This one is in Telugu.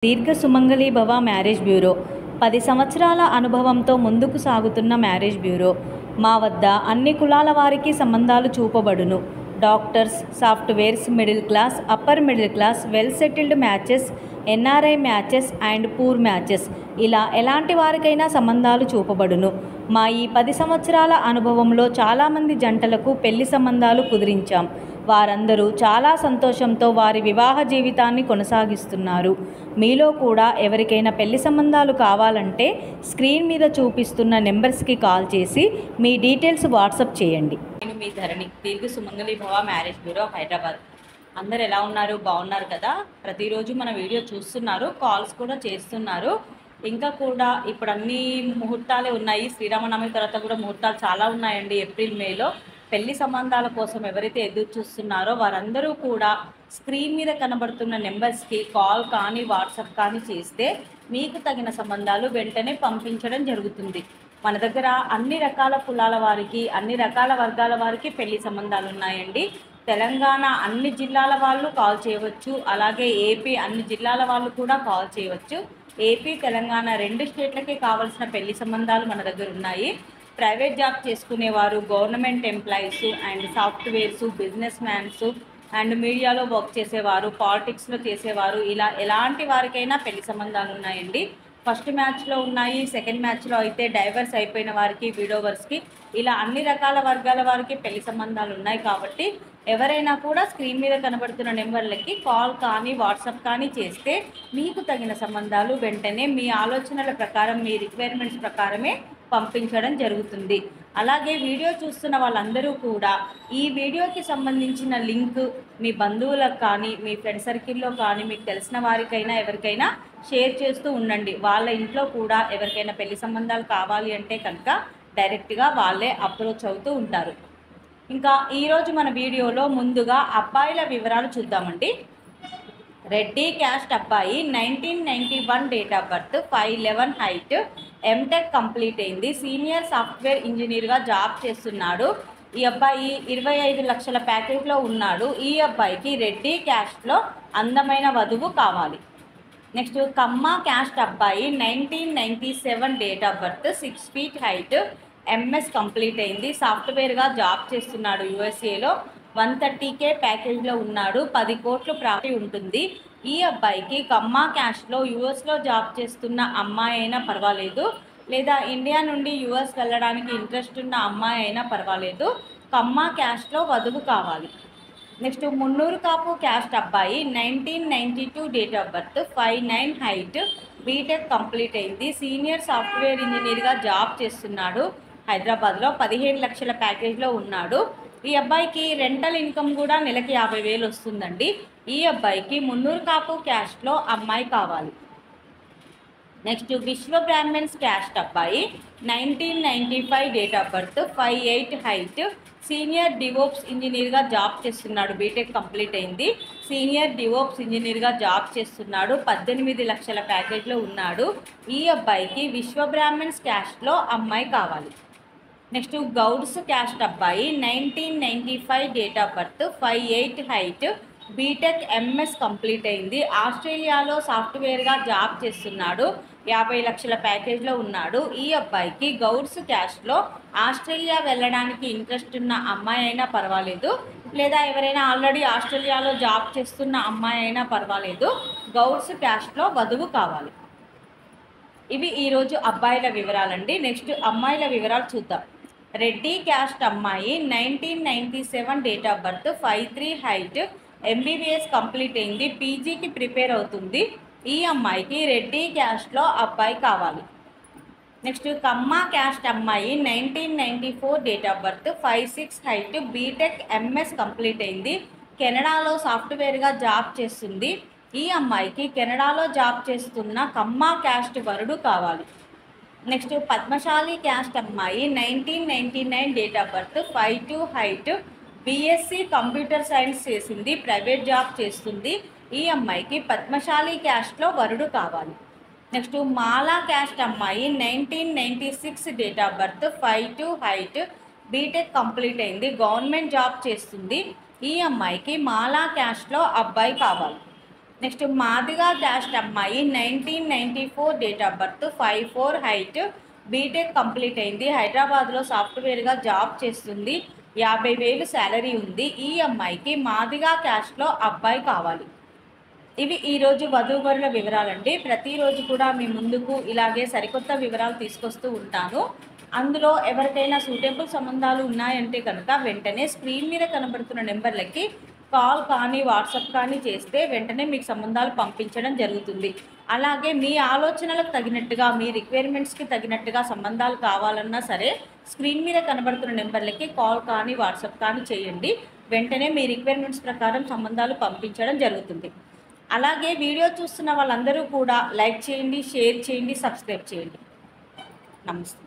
దీర్ఘ సుమంగళి భవ మ్యారేజ్ బ్యూరో 10 సంవత్సరాల అనుభవంతో ముందుకు సాగుతున్న మ్యారేజ్ బ్యూరో. మా వద్ద అన్ని కులాల వారికి సంబంధాలు చూపబడును. Doctors, softwares, middle class, upper middle class, well settled matches, NRI matches and poor matches, ఇలా ఎలాంటి వారికైనా సంబంధాలు చూపబడును. మా ఈ 10 సంవత్సరాల అనుభవంలో చాలామంది జంటలకు పెళ్లి సంబంధాలు కుదిరించాం. వారందరూ చాలా సంతోషంతో వారి వివాహ జీవితాన్ని కొనసాగిస్తున్నారు. మీలో కూడా ఎవరికైనా పెళ్లి సంబంధాలు కావాలంటే స్క్రీన్ మీద చూపిస్తున్న నెంబర్స్కి కాల్ చేసి మీ డీటెయిల్స్ వాట్సాప్ చేయండి. నేను మీ ధరణి, దీర్ఘ సుమంగళి భవ మ్యారేజ్ బ్యూరో, హైదరాబాద్. అందరు ఎలా ఉన్నారు? బాగున్నారు కదా? ప్రతిరోజు మన వీడియో చూస్తున్నారు, కాల్స్ కూడా చేస్తున్నారు. ఇంకా కూడా ఇప్పుడు అన్ని ముహూర్తాలే ఉన్నాయి. శ్రీరామనవమి తర్వాత కూడా ముహూర్తాలు చాలా ఉన్నాయండి. ఏప్రిల్, మేలో పెళ్లి సంబంధాల కోసం ఎవరైతే ఎదురు చూస్తున్నారో వారందరూ కూడా స్క్రీన్ మీద కనబడుతున్న నెంబర్స్కి కాల్ కానీ వాట్సాప్ కానీ చేస్తే మీకు తగిన సంబంధాలు వెంటనే పంపించడం జరుగుతుంది. మన దగ్గర అన్ని రకాల కులాల వారికి, అన్ని రకాల వర్గాల వారికి పెళ్లి సంబంధాలు ఉన్నాయండి. తెలంగాణ అన్ని జిల్లాల వాళ్ళు కాల్ చేయవచ్చు, అలాగే ఏపీ అన్ని జిల్లాల వాళ్ళు కూడా కాల్ చేయవచ్చు. ఏపీ, తెలంగాణ 2 స్టేట్లకే కావాల్సిన పెళ్లి సంబంధాలు మన దగ్గర ఉన్నాయి. ప్రైవేట్ జాబ్ చేసుకునేవారు, government employees and softwares, business mans and మీడియాలో వర్క్ చేసేవారు, పాలిటిక్స్లో చేసేవారు, ఇలా ఎలాంటి వారికైనా పెళ్లి సంబంధాలు ఉన్నాయండి. ఫస్ట్ మ్యాచ్లో ఉన్నాయి, సెకండ్ మ్యాచ్లో అయితే డైవర్స్ అయిపోయిన వారికి, విడోవర్స్కి, ఇలా అన్ని రకాల వర్గాల వారికి పెళ్లి సంబంధాలు ఉన్నాయి. కాబట్టి ఎవరైనా కూడా స్క్రీన్ మీద కనబడుతున్న నెంబర్లకి కాల్ కానీ వాట్సాప్ కానీ చేస్తే మీకు తగిన సంబంధాలు వెంటనే మీ ఆలోచనల ప్రకారం, మీ రిక్వైర్మెంట్స్ ప్రకారమే పంపించడం జరుగుతుంది. అలాగే వీడియో చూస్తున్న వాళ్ళందరూ కూడా ఈ వీడియోకి సంబంధించిన లింక్ మీ బంధువులకు కానీ, మీ ఫ్రెండ్ సర్కిల్లో కానీ, మీకు తెలిసిన వారికైనా ఎవరికైనా షేర్ చేస్తూ ఉండండి. వాళ్ళ ఇంట్లో కూడా ఎవరికైనా పెళ్లి సంబంధాలు కావాలి అంటే కనుక డైరెక్ట్గా వాళ్ళే అప్రోచ్ అవుతూ ఉంటారు. ఇంకా ఈరోజు మన వీడియోలో ముందుగా అబ్బాయిల వివరాలు చూద్దామండి. రెడ్డి క్యాస్ట్ అబ్బాయి, 1991 date of birth, 5'11" height, M Tech complete అయింది, సీనియర్ సాఫ్ట్వేర్ ఇంజనీర్గా జాబ్ చేస్తున్నాడు. ఈ అబ్బాయి 25 లక్షల ప్యాకేజ్లో ఉన్నాడు. ఈ అబ్బాయికి రెడ్డి క్యాస్ట్లో అందమైన వధువు కావాలి. నెక్స్ట్ కమ్మ క్యాస్ట్ అబ్బాయి, 1997 date of birth, 6 feet height, MS complete అయింది, సాఫ్ట్వేర్గా జాబ్ చేస్తున్నాడు యూఎస్ఏలో. 130K ప్యాకేజ్లో ఉన్నాడు. 10 కోట్లు ప్రాఫిట్ ఉంటుంది. ఈ అబ్బాయికి కమ్మ క్యాస్ట్లో యూఎస్లో జాబ్ చేస్తున్న అమ్మాయి అయినా పర్వాలేదు, లేదా ఇండియా నుండి యూఎస్ వెళ్ళడానికి ఇంట్రెస్ట్ ఉన్న అమ్మాయి అయినా పర్వాలేదు. కమ్మ క్యాస్ట్లో వధువు కావాలి. నెక్స్ట్ మున్నూరు కాపు క్యాస్ట్ అబ్బాయి, 1992 date of birth, 5'9" height, BTech complete అయింది, సీనియర్ సాఫ్ట్వేర్ ఇంజనీర్గా జాబ్ చేస్తున్నాడు హైదరాబాద్లో. 15 లక్షల ప్యాకేజ్లో ఉన్నాడు. ఈ అబ్బాయికి రెంటల్ ఇన్కమ్ కూడా నెలకి 50,000 వస్తుందండి. ఈ అబ్బాయికి మున్నూరు కాపు క్యాస్ట్లో అమ్మాయి కావాలి. నెక్స్ట్ విశ్వ బ్రాహ్మణ్స్ క్యాస్ట్ అబ్బాయి, 1995 date of birth, 5'8" height, senior DevOps ఇంజనీర్గా జాబ్ చేస్తున్నాడు. బీటెక్ కంప్లీట్ అయింది, సీనియర్ డివోప్స్ ఇంజనీర్గా జాబ్ చేస్తున్నాడు. 18 లక్షల ప్యాకేజ్లో ఉన్నాడు. ఈ అబ్బాయికి విశ్వ బ్రాహ్మణ్స్ క్యాస్ట్లో అమ్మాయి కావాలి. నెక్స్ట్ గౌడ్స్ క్యాస్ట్ అబ్బాయి, 1995 date of birth, 5'8" height, BTech MS complete అయింది, ఆస్ట్రేలియాలో సాఫ్ట్వేర్గా జాబ్ చేస్తున్నాడు. 50 లక్షల ప్యాకేజ్లో ఉన్నాడు. ఈ అబ్బాయికి గౌడ్స్ క్యాస్ట్లో ఆస్ట్రేలియా వెళ్ళడానికి ఇంట్రెస్ట్ ఉన్న అమ్మాయి అయినా పర్వాలేదు, లేదా ఎవరైనా ఆల్రెడీ ఆస్ట్రేలియాలో జాబ్ చేస్తున్న అమ్మాయి అయినా పర్వాలేదు. గౌడ్స్ క్యాస్ట్లో వధువు కావాలి. ఇవి ఈరోజు అబ్బాయిల వివరాలండి. నెక్స్ట్ అమ్మాయిల వివరాలు చూద్దాం. రెడ్డి క్యాస్ట్ అమ్మాయి, 1997 date of birth, 5'3" height, MBBS complete అయింది, పీజీకి ప్రిపేర్ అవుతుంది. ఈ అమ్మాయికి రెడ్డి క్యాస్ట్లో అబ్బాయి కావాలి. నెక్స్ట్ కమ్మ క్యాస్ట్ అమ్మాయి, 1994 date of birth, 5'6" height, BTech MS complete అయింది, కెనడాలో సాఫ్ట్వేర్గా జాబ్ చేస్తుంది. ఈ అమ్మాయికి కెనడాలో జాబ్ చేస్తున్న కమ్మ క్యాస్ట్ వరుడు కావాలి. నెక్స్ట్ పద్మశాలి క్యాస్ట్ అమ్మాయి, 1999 date of birth, 5'2" height, BSc computer science చేసింది, ప్రైవేట్ జాబ్ చేస్తుంది. ఈ అమ్మాయికి పద్మశాలి క్యాస్ట్లో వరుడు కావాలి. నెక్స్ట్ మాలా క్యాస్ట్ అమ్మాయి, 1996 date of birth, 5'2" height, BTech complete అయింది, గవర్నమెంట్ జాబ్ చేస్తుంది. ఈ అమ్మాయికి మాలా క్యాస్ట్లో అబ్బాయి కావాలి. నెక్స్ట్ మాదిగా క్యాస్ట్ అమ్మాయి 1994 date of birth, 5'4" height, BTech complete అయింది. హైదరాబాద్లో సాఫ్ట్వేర్గా జాబ్ చేస్తుంది. 50,000 శాలరీ ఉంది. ఈ అమ్మాయికి మాదిగా క్యాస్ట్లో అబ్బాయి కావాలి. ఇవి ఈరోజు వధూవరుల వివరాలండి. ప్రతిరోజు కూడా మీ ముందుకు ఇలాగే సరికొత్త వివరాలు తీసుకొస్తూ ఉంటాను. అందులో ఎవరికైనా సూటబుల్ సంబంధాలు ఉన్నాయంటే కనుక వెంటనే స్క్రీన్ మీద కనబడుతున్న నెంబర్లకి కాల్ కానీ వాట్సాప్ కానీ చేస్తే వెంటనే మీకు సంబంధాలు పంపించడం జరుగుతుంది. అలాగే మీ ఆలోచనలకు తగినట్టుగా, మీ రిక్వైర్మెంట్స్కి తగినట్టుగా సంబంధాలు కావాలన్నా సరే స్క్రీన్ మీద కనబడుతున్న నెంబర్లకి కాల్ కానీ వాట్సాప్ కానీ చేయండి. వెంటనే మీ రిక్వైర్మెంట్స్ ప్రకారం సంబంధాలు పంపించడం జరుగుతుంది. అలాగే వీడియో చూస్తున్న వాళ్ళందరూ కూడా లైక్ చేయండి, షేర్ చేయండి, సబ్స్క్రైబ్ చేయండి. నమస్తే.